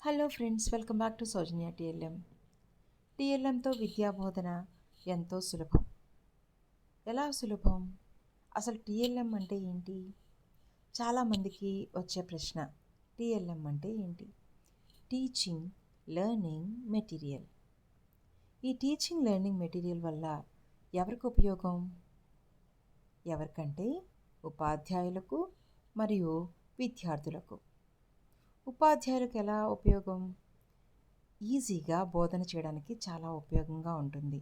Hello friends, welcome back to Soujanya TLM. టీఎల్ఎంతో విద్యాబోధన ఎంతో సులభం. ఎలా సులభం? అసలు టీఎల్ఎం అంటే ఏంటి? చాలామందికి వచ్చే ప్రశ్న, టీఎల్ఎం అంటే ఏంటి? Teaching learning material. ఈ టీచింగ్ లెర్నింగ్ మెటీరియల్ వల్ల ఎవరికి ఉపయోగం? ఎవరికంటే ఉపాధ్యాయులకు మరియు విద్యార్థులకు. ఉపాధ్యాయులకు ఎలా ఉపయోగం? ఈజీగా బోధన చేయడానికి చాలా ఉపయోగంగా ఉంటుంది.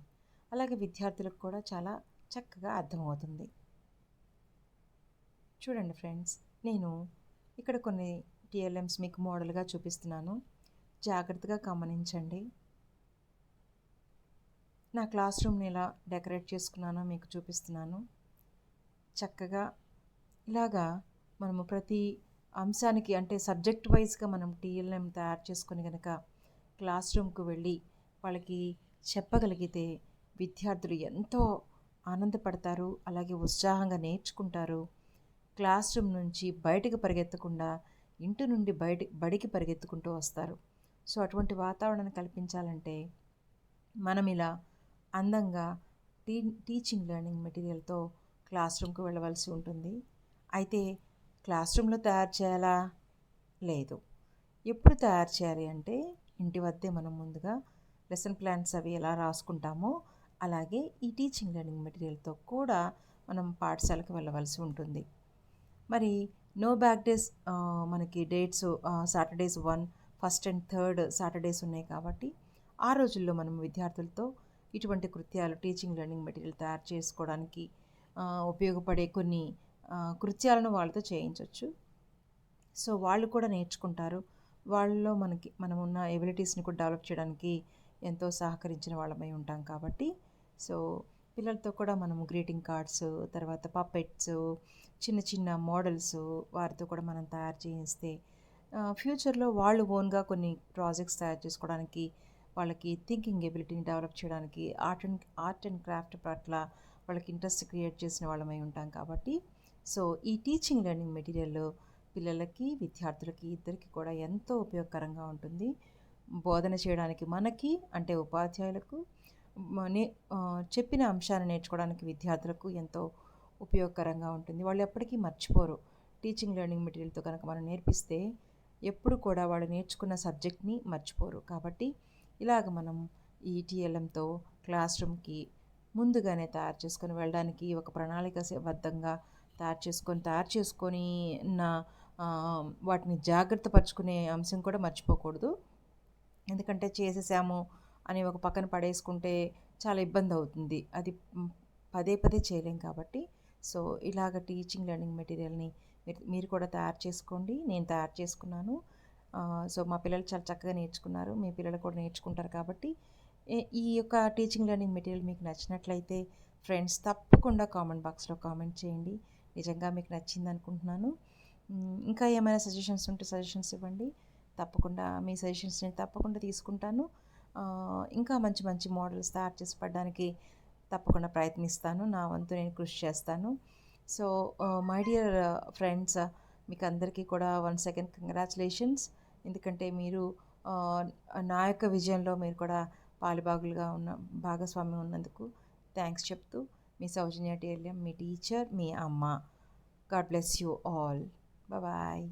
అలాగే విద్యార్థులకు కూడా చాలా చక్కగా అర్థమవుతుంది. చూడండి ఫ్రెండ్స్, నేను ఇక్కడ కొన్ని టీఎల్ఎమ్స్ మీకు మోడల్గా చూపిస్తున్నాను. జాగ్రత్తగా గమనించండి. నా క్లాస్ రూమ్ని ఎలా డెకరేట్ చేసుకున్నానో మీకు చూపిస్తున్నాను. చక్కగా ఇలాగా మనము ప్రతి అంశానికి అంటే సబ్జెక్ట్ వైజ్గా మనం టీఎల్ఎం తయారు చేసుకొని కనుక క్లాస్ రూమ్కు వెళ్ళి వాళ్ళకి చెప్పగలిగితే విద్యార్థులు ఎంతో ఆనందపడతారు. అలాగే ఉత్సాహంగా నేర్చుకుంటారు. క్లాస్ రూమ్ నుంచి బయటకు పరిగెత్తకుండా ఇంటి నుండి బడికి పరిగెత్తుకుంటూ వస్తారు. సో అటువంటి వాతావరణాన్ని కల్పించాలంటే మనం ఇలా అందంగా టీచింగ్ లెర్నింగ్ మెటీరియల్తో క్లాస్ రూమ్కి వెళ్ళవలసి ఉంటుంది. అయితే క్లాస్ రూమ్లో తయారు చేయాలా? లేదు. ఎప్పుడు తయారు చేయాలి అంటే ఇంటి వద్దే మనం ముందుగా లెసన్ ప్లాన్స్ అవి ఎలా రాసుకుంటామో అలాగే ఈ టీచింగ్ లెర్నింగ్ మెటీరియల్తో కూడా మనం పాఠశాలకు వెళ్ళవలసి ఉంటుంది. మరి నో బ్యాక్ డేస్ మనకి dates Saturdays 1, first and third Saturdays ఉన్నాయి కాబట్టి ఆ రోజుల్లో మనం విద్యార్థులతో ఇటువంటి కృత్యాలు టీచింగ్ లెర్నింగ్ మెటీరియల్ తయారు చేసుకోవడానికి ఉపయోగపడే కొన్ని కృత్యాలను వాళ్ళతో చేయించవచ్చు. సో వాళ్ళు కూడా నేర్చుకుంటారు. వాళ్ళలో మనం ఉన్న ఎబిలిటీస్ని కూడా డెవలప్ చేయడానికి ఎంతో సహకరించిన వాళ్ళమై ఉంటాం కాబట్టి సో పిల్లలతో కూడా మనము గ్రీటింగ్ కార్డ్స్, తర్వాత పప్పెట్స్, చిన్న చిన్న మోడల్స్ వారితో కూడా మనం తయారు చేయిస్తే ఫ్యూచర్లో వాళ్ళు ఓన్గా కొన్ని ప్రాజెక్ట్స్ తయారు చేసుకోవడానికి, వాళ్ళకి థింకింగ్ ఎబిలిటీని డెవలప్ చేయడానికి, ఆర్ట్ అండ్ క్రాఫ్ట్ పట్ల వాళ్ళకి ఇంట్రెస్ట్ క్రియేట్ చేసిన వాళ్ళమై ఉంటాం కాబట్టి సో ఈ టీచింగ్ లెర్నింగ్ మెటీరియల్ పిల్లలకి విద్యార్థులకి ఇద్దరికి కూడా ఎంతో ఉపయోగకరంగా ఉంటుంది. బోధన చేయడానికి మనకి అంటే ఉపాధ్యాయులకు, చెప్పిన అంశాన్ని నేర్చుకోవడానికి విద్యార్థులకు ఎంతో ఉపయోగకరంగా ఉంటుంది. వాళ్ళు ఎప్పటికీ మర్చిపోరు. టీచింగ్ లెర్నింగ్ మెటీరియల్తో కనుక మనం నేర్పిస్తే ఎప్పుడు కూడా వాళ్ళు నేర్చుకున్న సబ్జెక్ట్ని మర్చిపోరు. కాబట్టి ఇలాగ మనం ఈ టీఎల్ఎంతో క్లాస్ రూమ్కి ముందుగానే తయారు చేసుకొని వెళ్ళడానికి ఒక ప్రణాళికాబద్ధంగా తయారు చేసుకొని నా వాటిని జాగ్రత్త పరుచుకునే అంశం కూడా మర్చిపోకూడదు. ఎందుకంటే చేసేసాము అని ఒక పక్కన పడేసుకుంటే చాలా ఇబ్బంది అవుతుంది. అది పదే పదే చేయలేం కాబట్టి సో ఇలాగ టీచింగ్ లెర్నింగ్ మెటీరియల్ని మీరు కూడా తయారు చేసుకోండి. నేను తయారు చేసుకున్నాను. సో మా పిల్లలు చాలా చక్కగా నేర్చుకున్నారు. మీ పిల్లలు కూడా నేర్చుకుంటారు కాబట్టి ఈ యొక్క టీచింగ్ లెర్నింగ్ మెటీరియల్ మీకు నచ్చినట్లయితే ఫ్రెండ్స్ తప్పకుండా కామెంట్ బాక్స్లో కామెంట్ చేయండి. నిజంగా మీకు నచ్చింది అనుకుంటున్నాను. ఇంకా ఏమైనా సజెషన్స్ ఉంటే సజెషన్స్ ఇవ్వండి. తప్పకుండా మీ సజెషన్స్ని తప్పకుండా తీసుకుంటాను. ఇంకా మంచి మంచి మోడల్స్ తయారు చేసి పడడానికి తప్పకుండా ప్రయత్నిస్తాను. నా వంతు నేను కృషి చేస్తాను. సో మై డియర్ ఫ్రెండ్స్, మీకు అందరికీ కూడా వన్స్ అగైన్ కంగ్రాచులేషన్స్. ఎందుకంటే మీరు నా యొక్క విజయంలో మీరు కూడా భాగస్వామ్యం ఉన్నందుకు థ్యాంక్స్ చెప్తూ మీ సౌజన్య టీఎల్ఎం, మీ టీచర్, మీ అమ్మ. God bless you all. Bye.